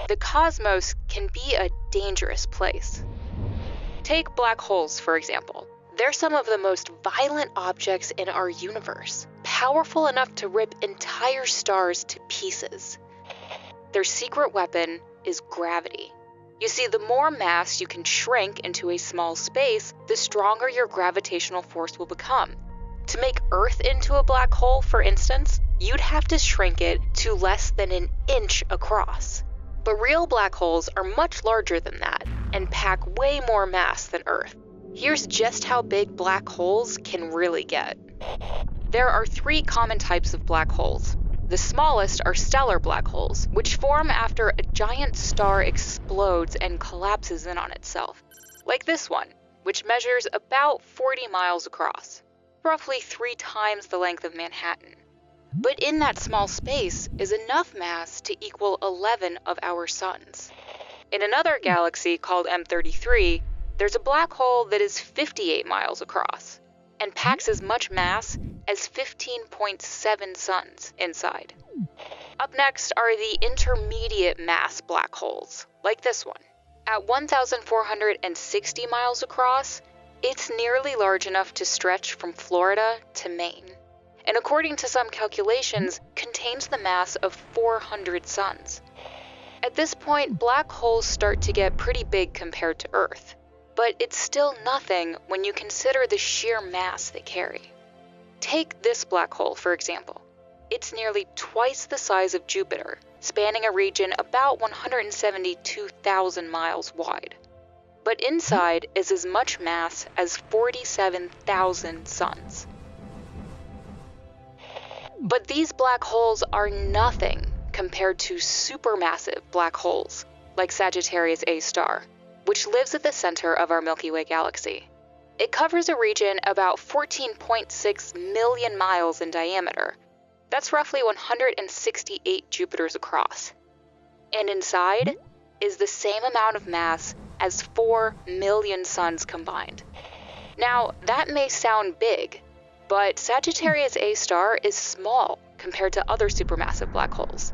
The cosmos can be a dangerous place. Take black holes, for example. They're some of the most violent objects in our universe, powerful enough to rip entire stars to pieces. Their secret weapon is gravity. You see, the more mass you can shrink into a small space, the stronger your gravitational force will become. To make Earth into a black hole, for instance, you'd have to shrink it to less than an inch across. But real black holes are much larger than that and pack way more mass than Earth. Here's just how big black holes can really get. There are 3 common types of black holes. The smallest are stellar black holes, which form after a giant star explodes and collapses in on itself, like this one, which measures about 40 miles across, roughly 3 times the length of Manhattan. But in that small space is enough mass to equal 11 of our suns. In another galaxy called M33, there's a black hole that is 58 miles across and packs as much mass as 15.7 suns inside. Up next are the intermediate mass black holes, like this one. At 1,460 miles across, it's nearly large enough to stretch from Florida to Maine, and according to some calculations, contains the mass of 400 suns. At this point, black holes start to get pretty big compared to Earth, but it's still nothing when you consider the sheer mass they carry. Take this black hole, for example. It's nearly twice the size of Jupiter, spanning a region about 172,000 miles wide. But inside is as much mass as 47,000 suns. But these black holes are nothing compared to supermassive black holes, like Sagittarius A star, which lives at the center of our Milky Way galaxy. It covers a region about 14.6 million miles in diameter. That's roughly 168 Jupiters across. And inside is the same amount of mass as 4 million suns combined. Now, that may sound big, but Sagittarius A star is small compared to other supermassive black holes.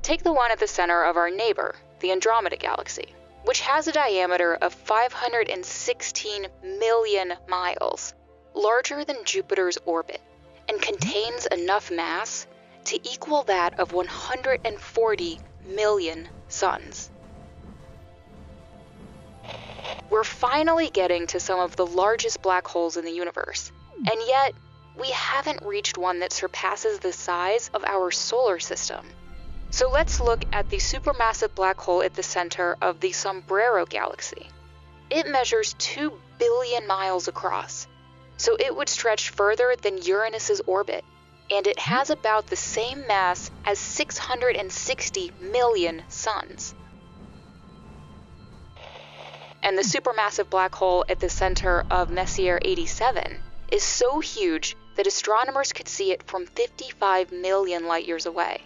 Take the one at the center of our neighbor, the Andromeda galaxy, which has a diameter of 516 million miles, larger than Jupiter's orbit, and contains enough mass to equal that of 140 million suns. We're finally getting to some of the largest black holes in the universe, and yet we haven't reached one that surpasses the size of our solar system. So let's look at the supermassive black hole at the center of the Sombrero galaxy. It measures 2 billion miles across, so it would stretch further than Uranus's orbit, and it has about the same mass as 660 million suns. And the supermassive black hole at the center of Messier 87 is so huge that astronomers could see it from 55 million light-years away.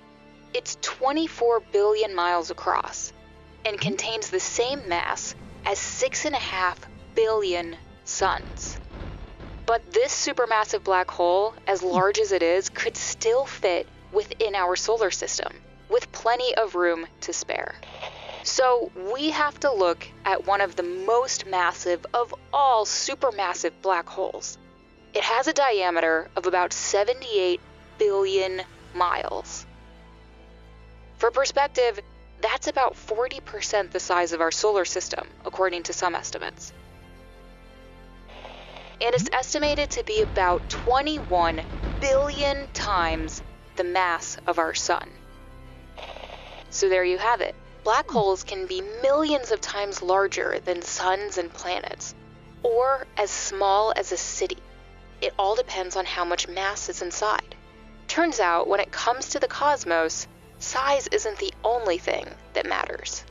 It's 24 billion miles across and contains the same mass as 6.5 billion suns. But this supermassive black hole, as large as it is, could still fit within our solar system, with plenty of room to spare. So we have to look at one of the most massive of all supermassive black holes. It has a diameter of about 78 billion miles. For perspective, that's about 40% the size of our solar system, according to some estimates. And it's estimated to be about 21 billion times the mass of our sun. So there you have it. Black holes can be millions of times larger than suns and planets, or as small as a city. It all depends on how much mass is inside. Turns out, when it comes to the cosmos, size isn't the only thing that matters.